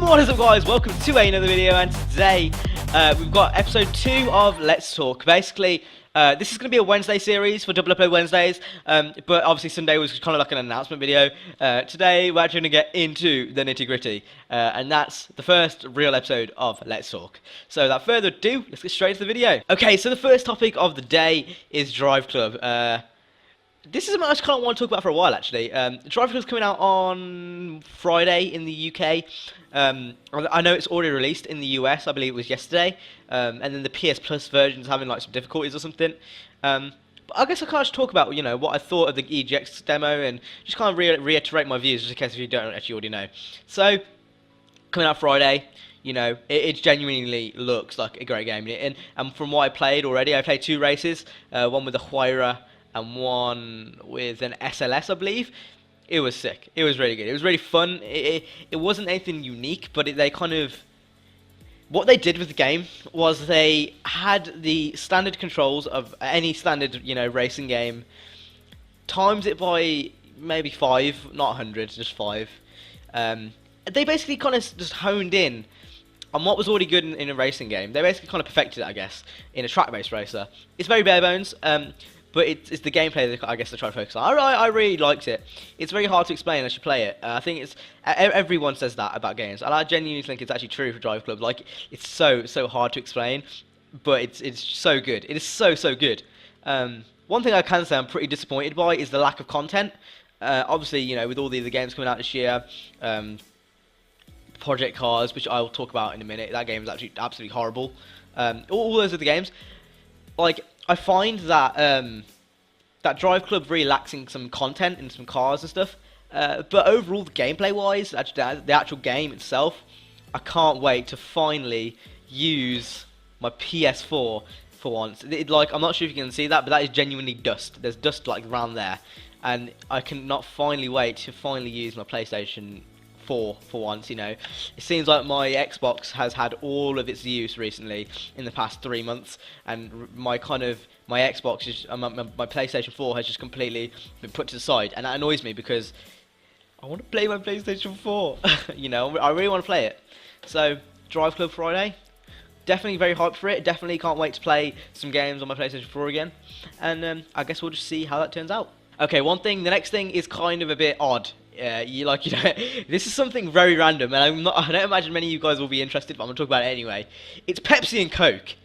What is up, guys? Welcome to another video, and today we've got episode 2 of Let's Talk. Basically, this is going to be a Wednesday series for Double Upload Wednesdays, but obviously Sunday was kind of like an announcement video. Today we're actually going to get into the nitty gritty, and that's the first real episode of Let's Talk. So without further ado, let's get straight to the video. Okay, so the first topic of the day is Driveclub. This is something I just kind of want to talk about for a while, actually. Driveclub is coming out on Friday in the UK. I know it's already released in the US. I believe it was yesterday. And then the PS Plus version is having like some difficulties or something. But I guess I can't just talk about what I thought of the EGX demo and just kind of reiterate my views, just in case if you don't actually already know. So coming out Friday. It genuinely looks like a great game. And from what I played already, I played 2 races. One with a Huayra and one with an SLS, I believe. It was sick. It was really good. It was really fun. It wasn't anything unique, but what they did with the game was they had the standard controls of any standard, racing game, times it by maybe 5, not 100, just 5. They basically kind of just honed in on what was already good in a racing game. They basically kind of perfected it, I guess, in a track-based racer. It's very bare bones. But it's the gameplay that I guess they try to focus on. I really liked it. It's very hard to explain unless you play it. I think everyone says that about games, and I genuinely think it's actually true for Driveclub. Like, it's so hard to explain, but it's so good. It is so good. One thing I can say I'm pretty disappointed by is the lack of content. Obviously, with all the other games coming out this year, Project Cars, which I'll talk about in a minute, that game is actually absolutely horrible. All those other games, like, I find that that Driveclub really lacks in some content and some cars and stuff. But overall, gameplay-wise, the actual game itself, I can't wait to finally use my PS4 for once. I'm not sure if you can see that, but that is genuinely dust. There's dust like around there, and I cannot finally wait to finally use my PlayStation 4 for once. It seems like my Xbox has had all of its use recently in the past 3 months, and my Xbox is my PlayStation 4 has just completely been put to the side, and that annoys me because I want to play my PlayStation 4. I really want to play it. So Driveclub Friday, definitely very hyped for it. Definitely can't wait to play some games on my PlayStation 4 again, and I guess we'll just see how that turns out. Okay, the next thing is kind of a bit odd. This is something very random, and I don't imagine many of you guys will be interested, but I'm going to talk about it anyway. It's Pepsi and Coke.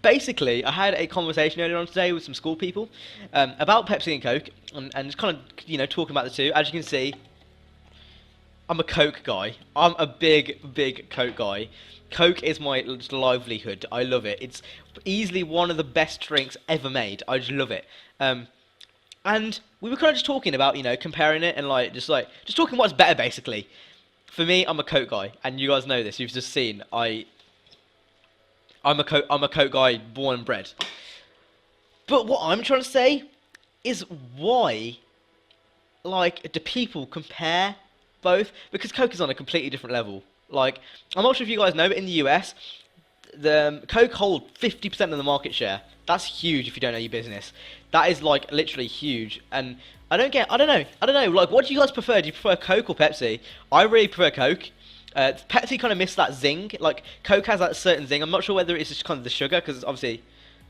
Basically, I had a conversation earlier on today with some school people about Pepsi and Coke, and just kind of, talking about the two. As you can see, I'm a Coke guy. I'm a big Coke guy. Coke is my livelihood. I love it. It's easily one of the best drinks ever made. I just love it. And we were kind of just talking about, comparing it and just talking what's better, basically. For me, I'm a Coke guy, and you guys know this. You've just seen I'm a Coke guy, born and bred. But what I'm trying to say is why, do people compare both? Because Coke is on a completely different level. I'm not sure if you guys know, but in the US, the Coke hold 50% of the market share. That's huge if you don't know your business. That is literally huge, and I don't know. What do you guys prefer? Do you prefer Coke or Pepsi? I really prefer Coke. Pepsi kind of missed that zing. Coke has that certain zing. I'm not sure whether it's just kind of the sugar, because obviously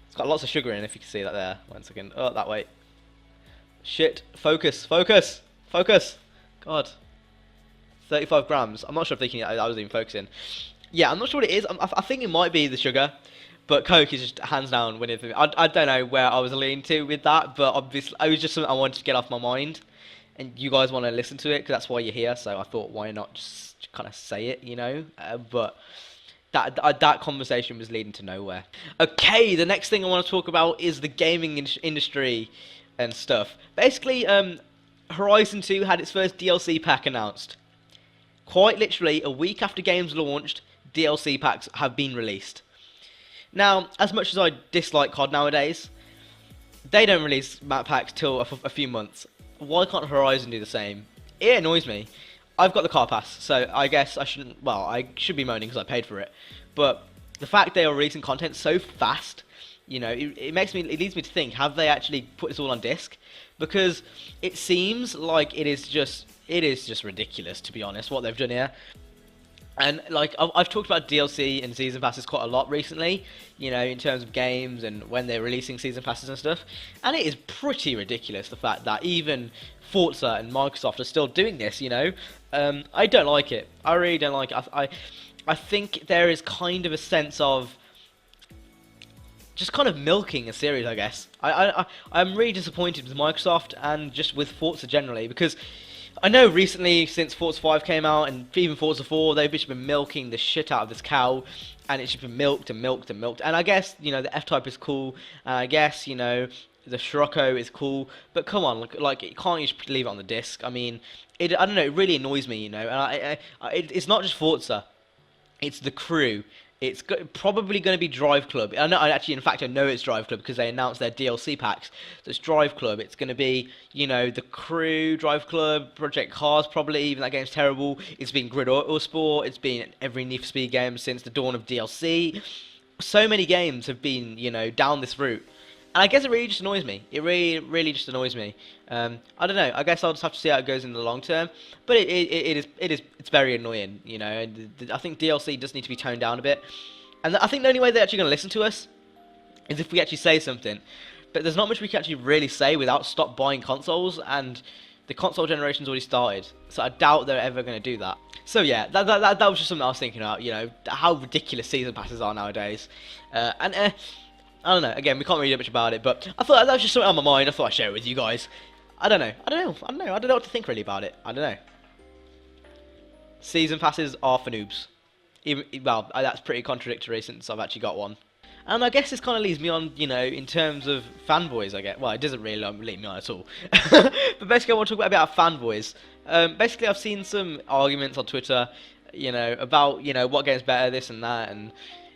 it's got lots of sugar in. If you can see that there. 1 second. Oh, that way. Shit. Focus. God. 35 grams. I'm not sure if I was even focusing. Yeah, I'm not sure what it is. I think it might be the sugar. But Coke is just hands down winning for me. I don't know where I was leaning to with that, but obviously it was just something I wanted to get off my mind. And you guys want to listen to it, because that's why you're here, so I thought, why not just kind of say it, But that conversation was leading to nowhere. Okay, the next thing I want to talk about is the gaming industry and stuff. Basically, Horizon 2 had its first DLC pack announced. Quite literally, a week after games launched, DLC packs have been released. Now, as much as I dislike COD nowadays, they don't release map packs till a few months. Why can't Horizon do the same? It annoys me. I've got the car pass, so I guess I shouldn't. Well, I should be moaning because I paid for it. But the fact they are releasing content so fast, it leads me to think: have they actually put this all on disc? Because it seems like it is just ridiculous, to be honest, what they've done here. And like I've talked about DLC and season passes quite a lot recently, you know, in terms of games and when they're releasing season passes and stuff. And it is pretty ridiculous the fact that even Forza and Microsoft are still doing this. You know, I don't like it. I really don't like it. I think there is kind of a sense of just kind of milking a series, I guess. I'm really disappointed with Microsoft and just with Forza generally, because I know recently, since Forza 5 came out, and even Forza 4, they've just been milking the shit out of this cow, and it's just been milked and milked and milked. And I guess, you know, the F-Type is cool, and I guess, you know, the Scirocco is cool, but come on, like you can't just leave it on the disc. I mean, I don't know, it really annoys me, you know, and it's not just Forza. It's the crew. It's probably going to be Driveclub. In fact, I know it's Driveclub because they announced their DLC packs. So it's Driveclub. It's going to be, you know, the crew, Driveclub, Project Cars, probably. Even that game's terrible. It's been Grid Autosport. It's been every Need for Speed game since the dawn of DLC. So many games have been, you know, down this route. And I guess it really just annoys me. It really just annoys me. I don't know. I guess I'll just have to see how it goes in the long term. But it's very annoying, you know. And I think DLC does need to be toned down a bit. And I think the only way they're actually going to listen to us is if we actually say something. But there's not much we can actually really say without stop buying consoles. And the console generation's already started. So I doubt they're ever going to do that. So yeah, that was just something I was thinking about. You know, how ridiculous season passes are nowadays. I don't know. Again, we can't really do much about it, but I thought that was just something on my mind. I thought I'd share it with you guys. I don't know what to think really about it. I don't know. Season passes are for noobs. Well, that's pretty contradictory since I've actually got one. And I guess this kind of leads me on, you know, in terms of fanboys, I guess. Well, it doesn't really lead me on at all. But basically, I want to talk about fanboys. Basically, I've seen some arguments on Twitter, you know, about, you know, what game's better, this and that, and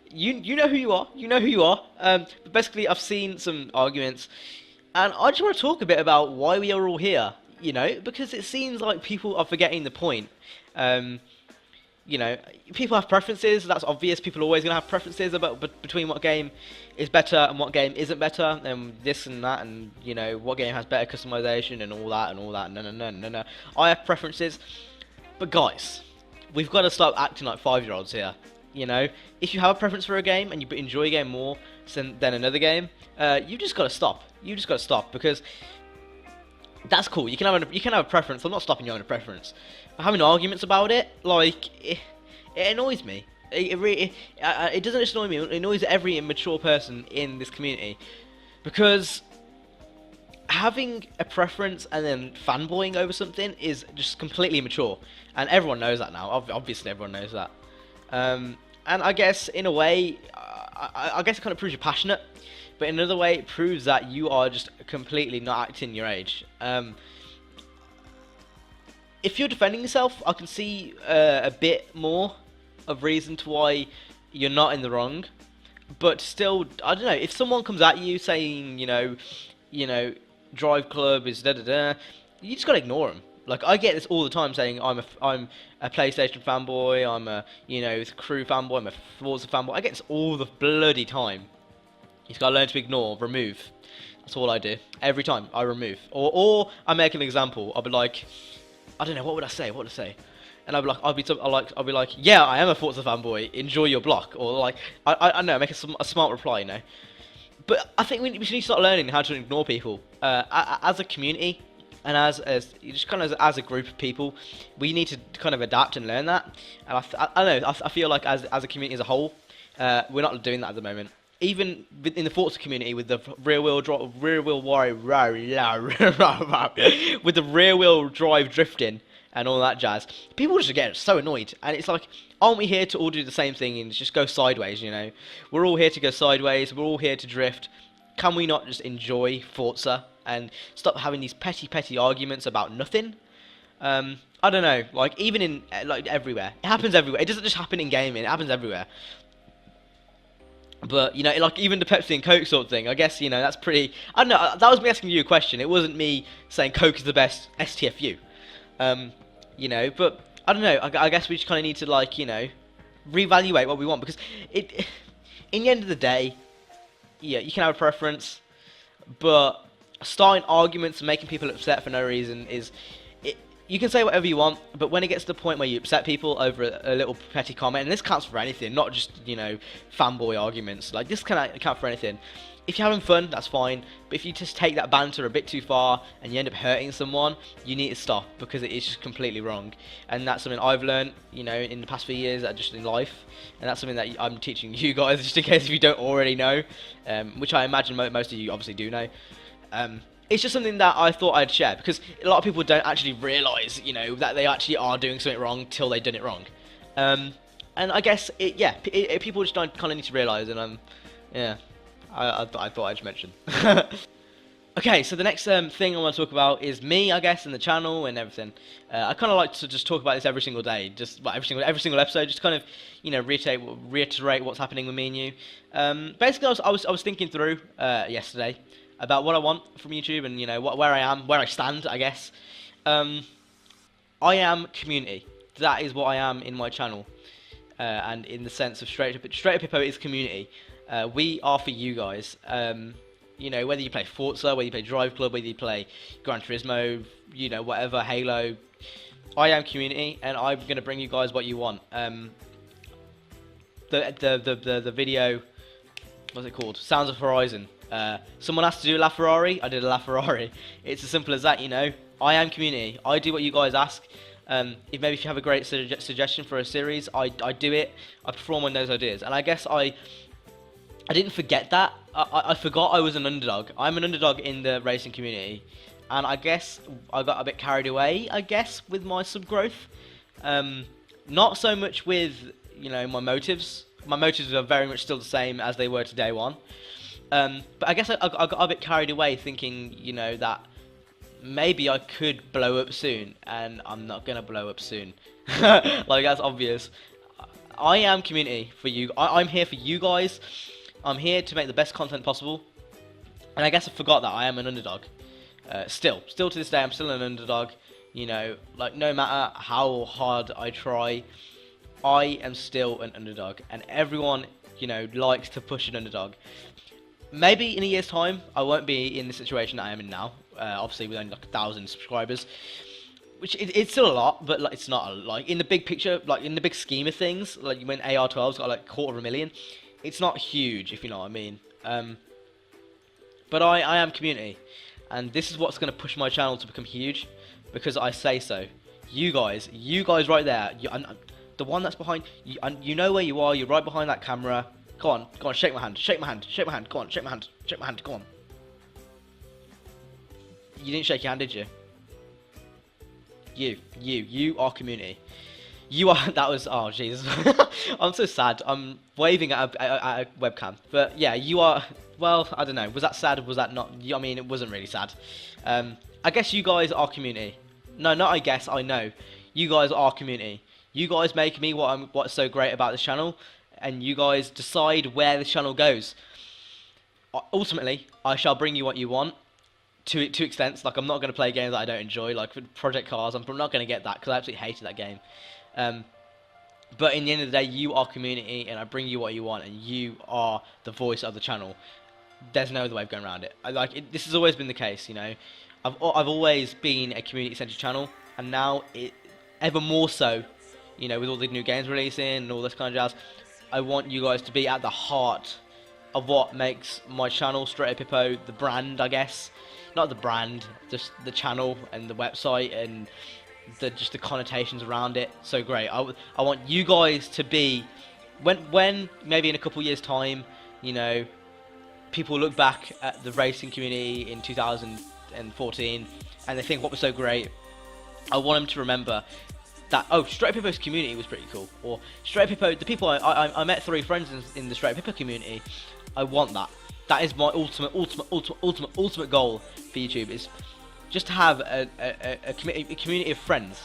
you know who you are. You know who you are. But basically, I've seen some arguments, and I just want to talk a bit about why we are all here. You know, because it seems like people are forgetting the point. You know, people have preferences. That's obvious. People are always going to have preferences about between what game is better and what game isn't better, and this and that, and you know what game has better customization and all that and all that. No. I have preferences, but guys, we've got to stop acting like 5-year-olds here. You know, if you have a preference for a game and you enjoy a game more than another game, you just got to stop. You just got to stop, because that's cool. You can have a preference. I'm not stopping you having a preference. But having arguments about it, like, it annoys me. It doesn't just annoy me. It annoys every immature person in this community, because having a preference and then fanboying over something is just completely immature, and everyone knows that now. Obviously, everyone knows that. And I guess in a way, I guess it kind of proves you're passionate, but in another way, it proves that you are just completely not acting your age. If you're defending yourself, I can see a bit more of reason to why you're not in the wrong. But still, I don't know. If someone comes at you saying, you know, Driveclub is da da da, you just gotta ignore them. Like, I get this all the time, saying I'm a PlayStation fanboy, I'm a, you know, Crew fanboy, I'm a Forza fanboy. I get this all the bloody time. You just gotta learn to ignore, remove. That's all I do. Every time, I remove. Or I make an example. I'll be like, I don't know, what would I say? And I'll be like, yeah, I am a Forza fanboy, enjoy your block. Or like, I don't know, make a smart reply, you know. But I think we need to start learning how to ignore people. As a community, and as a group of people, we need to kind of adapt and learn that. And I don't know. I feel like as a community as a whole, we're not doing that at the moment. Even in the Forza community, with the rear wheel drive drifting and all that jazz, people just get so annoyed. And it's like, aren't we here to all do the same thing and just go sideways? You know, we're all here to go sideways. We're all here to drift. Can we not just enjoy Forza and stop having these petty arguments about nothing? I don't know, like, even in, like, everywhere. It happens everywhere. It doesn't just happen in gaming, it happens everywhere. But, you know, like, even the Pepsi and Coke sort of thing, I guess, you know, that's pretty, I don't know, that was me asking you a question. It wasn't me saying Coke is the best STFU. You know, but, I don't know, I guess we just kind of need to, like, you know, reevaluate what we want, because in the end of the day, yeah, you can have a preference, but starting arguments and making people upset for no reason you can say whatever you want, but when it gets to the point where you upset people over a little petty comment, and this counts for anything, not just, you know, fanboy arguments, like this can count for anything. If you're having fun, that's fine, but if you just take that banter a bit too far and you end up hurting someone, you need to stop, because it is just completely wrong. And that's something I've learned, you know, in the past few years, just in life, and that's something that I'm teaching you guys, just in case if you don't already know, which I imagine most of you obviously do know. It's just something that I thought I'd share, because a lot of people don't actually realise, you know, that they actually are doing something wrong till they've done it wrong. And I guess, people just don't kind of need to realise, and I thought I'd just mention. Okay, so the next thing I want to talk about is me, I guess, and the channel and everything. I kind of like to just talk about this every single day, just every single episode, just kind of, you know, reiterate what's happening with me and you. Basically, I was thinking through yesterday about what I want from YouTube, and, you know, where I am, where I stand, I guess. I am community. That is what I am in my channel, and in the sense of StraightUpHippo is community. We are for you guys. You know, whether you play Forza, whether you play Driveclub, whether you play Gran Turismo, you know, whatever, Halo, I am community, and I'm gonna bring you guys what you want. The video, what's it called? Sounds of Horizon. Someone has to do a LaFerrari, I did a LaFerrari. It's as simple as that, you know. I am community. I do what you guys ask. If you have a great suggestion for a series, I do it. I perform on those ideas, and I guess I didn't forget that. I forgot I was an underdog. I'm an underdog in the racing community, and I guess I got a bit carried away, I guess, with my sub growth. Not so much with, you know, my motives. My motives are very much still the same as they were to day one. But I guess I got a bit carried away, thinking, you know, that maybe I could blow up soon, and I'm not gonna blow up soon. Like, that's obvious. I am community for you. I'm here for you guys. I'm here to make the best content possible, and I guess I forgot that I am an underdog. Still to this day, I'm still an underdog. You know, like, no matter how hard I try, I am still an underdog, and everyone, you know, likes to push an underdog. Maybe in a year's time, I won't be in the situation that I am in now. Obviously, with only like 1,000 subscribers, which it's still a lot, but like, it's not like in the big picture, like in the big scheme of things. Like when AR12's got like 250,000, it's not huge, if you know what I mean. But I am community, and this is what's going to push my channel to become huge, because I say so. You guys right there, the one that's behind you, you know where you are. You're right behind that camera. Go on, shake my hand, shake my hand, shake my hand, go on, shake my hand, go on. You didn't shake your hand, did you? You are community. You are, that was, oh Jesus. I'm so sad, I'm waving at a webcam. But yeah, you are, well, I don't know, was that sad or was that not? I mean, it wasn't really sad. I guess you guys are community. No, not I guess, I know. You guys are community. You guys make me what's so great about this channel, and you guys decide where the channel goes. Ultimately, I shall bring you what you want, to extents. Like, I'm not going to play games that I don't enjoy, like Project Cars. I'm not going to get that, because I absolutely hated that game. But in the end of the day, you are community, and I bring you what you want, and you are the voice of the channel. There's no other way of going around it. This has always been the case, you know. I've always been a community-centered channel, and now ever more so, you know, with all the new games releasing and all this kind of jazz. I want you guys to be at the heart of what makes my channel, StraightUpHippo, the brand, I guess. Not the brand, just the channel and the website and just the connotations around it. So great. I want you guys to be, when maybe in a couple years time, you know, people look back at the racing community in 2014 and they think what was so great, I want them to remember that, oh, StraightUpHippo's community was pretty cool, or StraightUpHippo, the people I met 3 friends in the StraightUpHippo community. I want that. That is my ultimate goal for YouTube, is just to have a community of friends.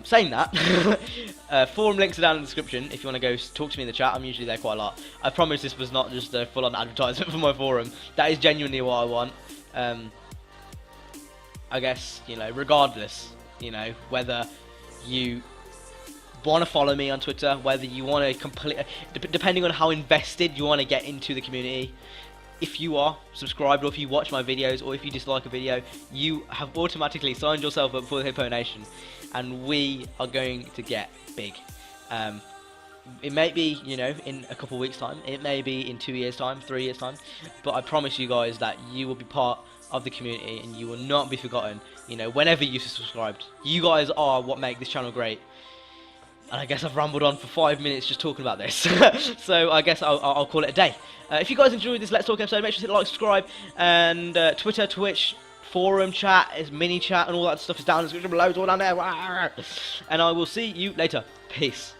Saying that, forum links are down in the description if you want to go talk to me in the chat. I'm usually there quite a lot. I promise this was not just a full-on advertisement for my forum. That is genuinely what I want. I guess, you know, regardless, you know, whether you want to follow me on Twitter, whether you want to depending on how invested you want to get into the community, if you are subscribed, or if you watch my videos, or if you dislike a video, you have automatically signed yourself up for the Hippo Nation, and we are going to get big. It may be, you know, in a couple of weeks' time. It may be in 2 years' time, 3 years' time. But I promise you guys that you will be part of the community, and you will not be forgotten. You know, whenever you subscribed, you guys are what make this channel great. And I guess I've rambled on for 5 minutes just talking about this. So I guess I'll call it a day. If you guys enjoyed this Let's Talk episode, make sure to hit like, subscribe, and Twitter, Twitch, forum chat, mini chat, and all that stuff is down in the description below. It's all down there. And I will see you later. Peace.